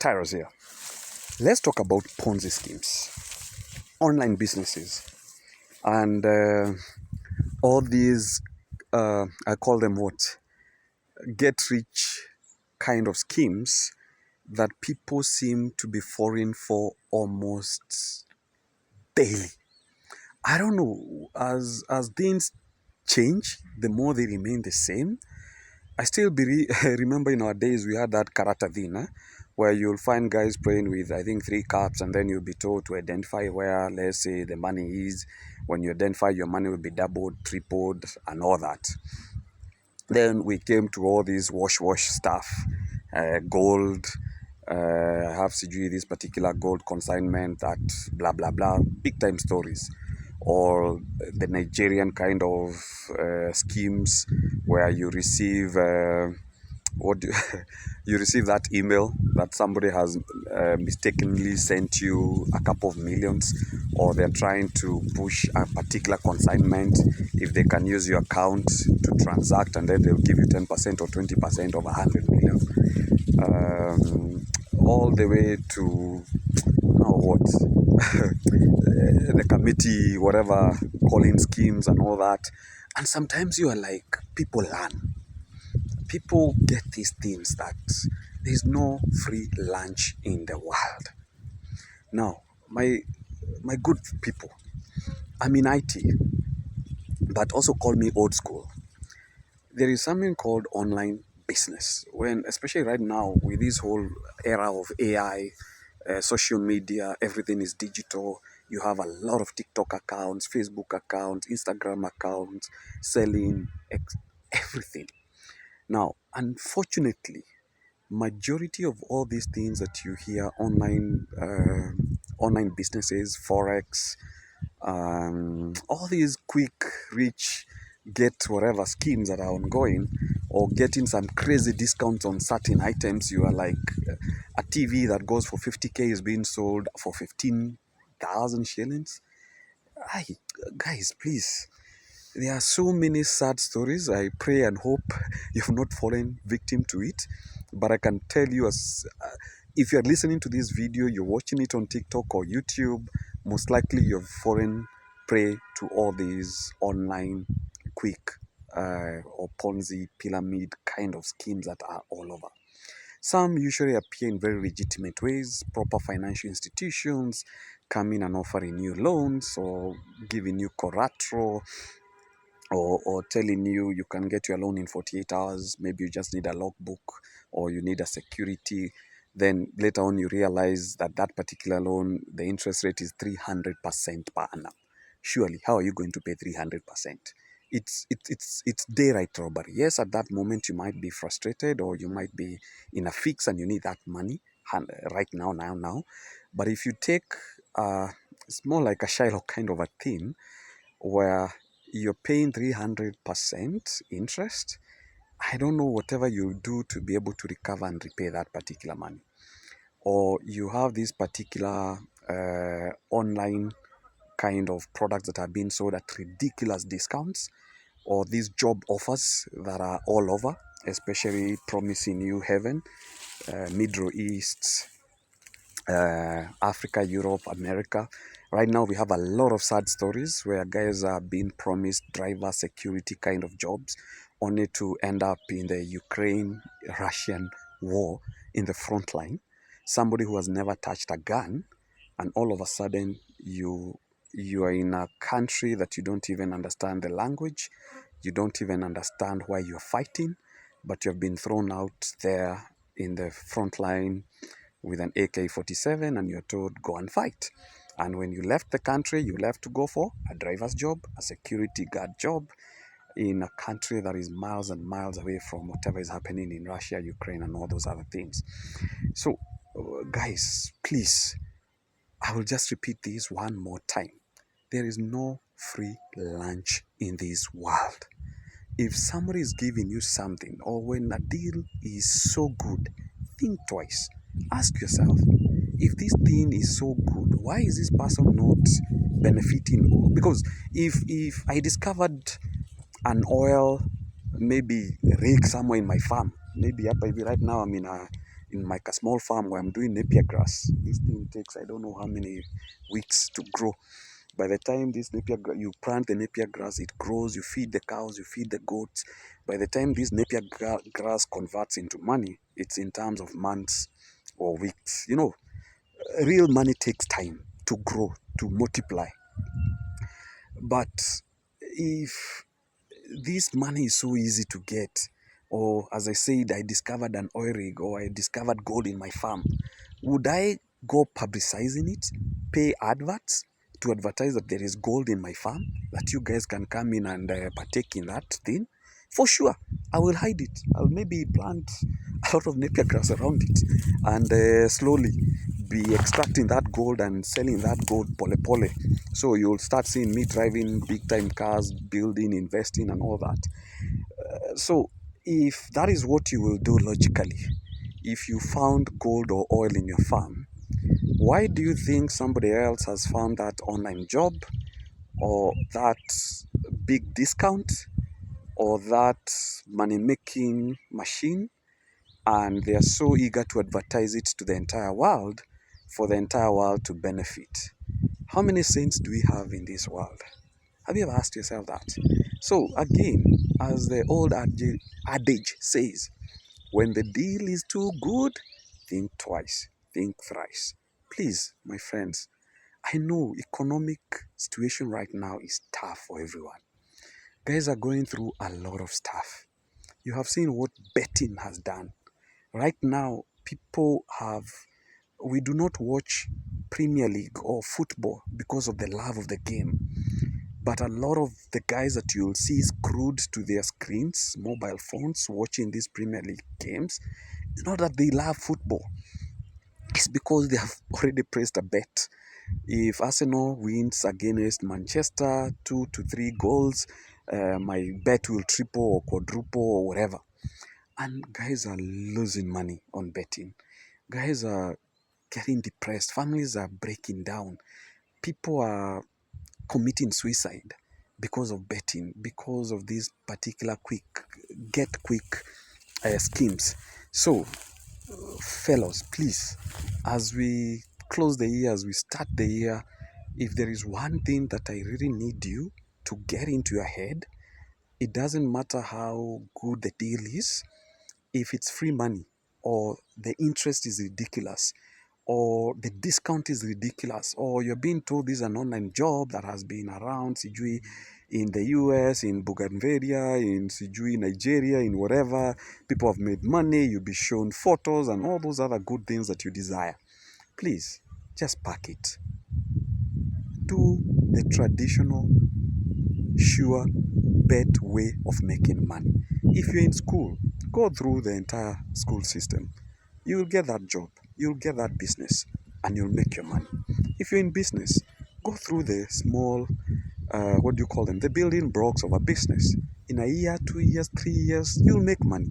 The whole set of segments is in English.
Tyros here. Let's talk about Ponzi schemes, online businesses, and all these, I call them what? Get rich kind of schemes that people seem to be falling for almost daily. I don't know, as things change, the more they remain the same. I still remember in our days we had that karata thing, where you'll find guys praying with, I think, 3 cups, and then you'll be told to identify where, let's say, the money is. When you identify, your money will be doubled, tripled, and all that. Then we came to all this wash stuff, gold. I have CG this particular gold consignment, that blah blah blah, big time stories, or the Nigerian kind of schemes where you receive you receive that email that somebody has mistakenly sent you a couple of millions, or they're trying to push a particular consignment if they can use your account to transact, and then they'll give you 10% or 20% of 100 million, all the way to the committee, whatever, calling schemes and all that. And sometimes you are like, people learn. People get these things that there's no free lunch in the world. Now, my good people, I'm in IT, but also call me old school. There is something called online business. When, especially right now, with this whole era of AI, social media, everything is digital. You have a lot of TikTok accounts, Facebook accounts, Instagram accounts, selling everything. Now, unfortunately, majority of all these things that you hear online, online businesses, forex, all these quick, rich, get whatever schemes that are ongoing, or getting some crazy discounts on certain items. You are like, a TV that goes for 50k is being sold for 15,000 shillings. Guys, please. There are so many sad stories. I pray and hope you've not fallen victim to it. But I can tell you, if you're listening to this video, you're watching it on TikTok or YouTube, most likely you've fallen prey to all these online quick or Ponzi pyramid kind of schemes that are all over. Some usually appear in very legitimate ways, proper financial institutions come in and offering you loans or giving you collateral, or telling you can get your loan in 48 hours. Maybe you just need a logbook, or you need a security. Then later on you realize that that particular loan, the interest rate is 300% per annum. Surely, how are you going to pay 300%? It's daylight robbery. Yes, at that moment you might be frustrated, or you might be in a fix and you need that money right now. But if you take, it's more like a Shylock kind of a thing, where you're paying 300% interest. I don't know whatever you do to be able to recover and repay that particular money. Or you have these particular online kind of products that are being sold at ridiculous discounts, or these job offers that are all over, especially promising you heaven, Middle East, Africa, Europe, America. Right now we have a lot of sad stories where guys are being promised driver security kind of jobs, only to end up in the Ukraine-Russian war in the front line. Somebody who has never touched a gun, and all of a sudden you are in a country that you don't even understand the language, you don't even understand why you're fighting, but you've been thrown out there in the front line with an AK-47, and you're told, go and fight. And when you left the country, you left to go for a driver's job, a security guard job, in a country that is miles and miles away from whatever is happening in Russia, Ukraine, and all those other things. So, guys, please, I will just repeat this one more time. There is no free lunch in this world. If somebody is giving you something, or when a deal is so good, think twice. Ask yourself, if this thing is so good, why is this person not benefiting? Because if I discovered an oil, maybe rig somewhere in my farm, maybe right now I'm in in my small farm where I'm doing napier grass. This thing takes, I don't know how many weeks to grow. By the time this you plant the napier grass, it grows, you feed the cows, you feed the goats. By the time this napier grass converts into money, it's in terms of months or weeks. Real money takes time to grow, to multiply. But if this money is so easy to get, or as I said, I discovered an oil rig, or I discovered gold in my farm, would I go publicizing it, pay adverts to advertise that there is gold in my farm, that you guys can come in and partake in that thing? For sure, I will hide it. I'll maybe plant a lot of napier grass around it and slowly be extracting that gold and selling that gold pole pole. So you'll start seeing me driving big time cars, building, investing, and all that. So if that is what you will do logically, if you found gold or oil in your farm, why do you think somebody else has found that online job or that big discount or that money making machine, and they are so eager to advertise it to the entire world for the entire world to benefit? How many saints do we have in this world? Have you ever asked yourself that? So, again, as the old adage says, when the deal is too good, think twice, think thrice. Please, my friends, I know economic situation right now is tough for everyone. Guys are going through a lot of stuff. You have seen what betting has done. Right now, we do not watch Premier League or football because of the love of the game. But a lot of the guys that you'll see screwed to their screens, mobile phones, watching these Premier League games, it's not that they love football. It's because they have already placed a bet. If Arsenal wins against Manchester 2 to 3 goals, my bet will triple or quadruple or whatever. And guys are losing money on betting. Guys are getting depressed. Families are breaking down. People are committing suicide because of betting, because of these particular quick schemes. So, fellows, please, as we close the year, as we start the year, if there is one thing that I really need you to get into your head, it doesn't matter how good the deal is. If it's free money, or the interest is ridiculous, or the discount is ridiculous, or you're being told this is an online job that has been around, sijui, in the US, in Bougainvillea, in sijui, Nigeria, in whatever, people have made money, you'll be shown photos and all those other good things that you desire. Please, just pack it. Do the traditional, sure, bet way of making money. If you're in school, go through the entire school system. You'll get that job, you'll get that business, and you'll make your money. If you're in business, go through the small, what do you call them, the building blocks of a business. In a year, 2 years, 3 years, you'll make money.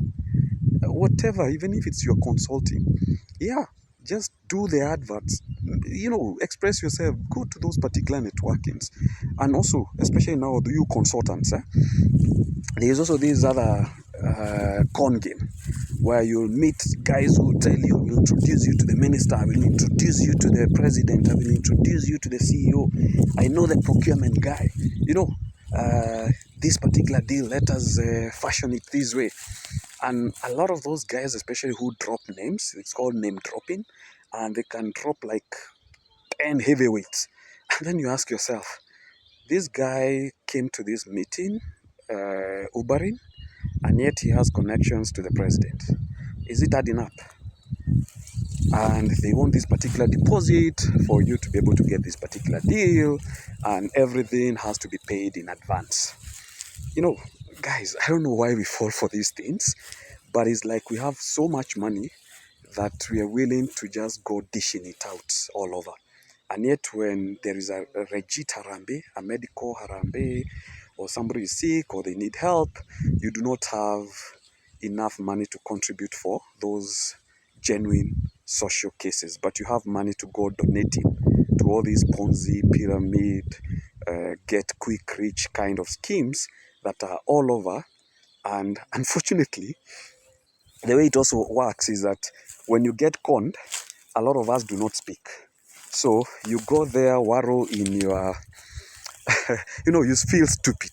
Whatever, even if it's your consulting, yeah, just do the adverts. Express yourself, go to those particular networkings. And also, especially now, do you consultants, there's also this other con game where you'll meet guys who tell you, will introduce you to the minister, I will introduce you to the president, I will introduce you to the CEO, I know the procurement guy, this particular deal, let us fashion it this way. And a lot of those guys, especially who drop names, it's called name dropping, and they can drop like 10 heavyweights. And then you ask yourself, this guy came to this meeting, Ubering, and yet he has connections to the president. Is it adding up? And they want this particular deposit for you to be able to get this particular deal, and everything has to be paid in advance. Guys, I don't know why we fall for these things, but it's like we have so much money that we are willing to just go dishing it out all over. And yet when there is a legit harambe, a medical harambe, or somebody is sick or they need help, you do not have enough money to contribute for those genuine social cases, but you have money to go donating to all these Ponzi, pyramid, get quick rich kind of schemes that are all over. And unfortunately, the way it also works is that when you get conned, a lot of us do not speak. So you go there, wallow in your, you feel stupid.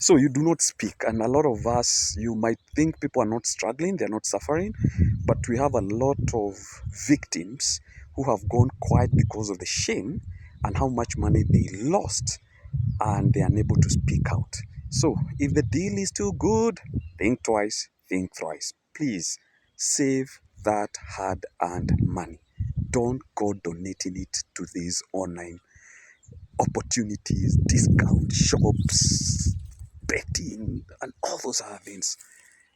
So you do not speak. And a lot of us, you might think people are not struggling, they're not suffering, but we have a lot of victims who have gone quiet because of the shame and how much money they lost and they are unable to speak out. So if the deal is too good, think twice, think thrice. Please save that hard earned money. Don't go donating it to these online opportunities, discount shops, betting, and all those other things.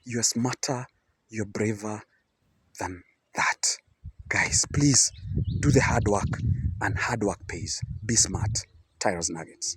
You're smarter, you're braver than that. Guys, please do the hard work, and hard work pays. Be smart. Tyros Nuggets.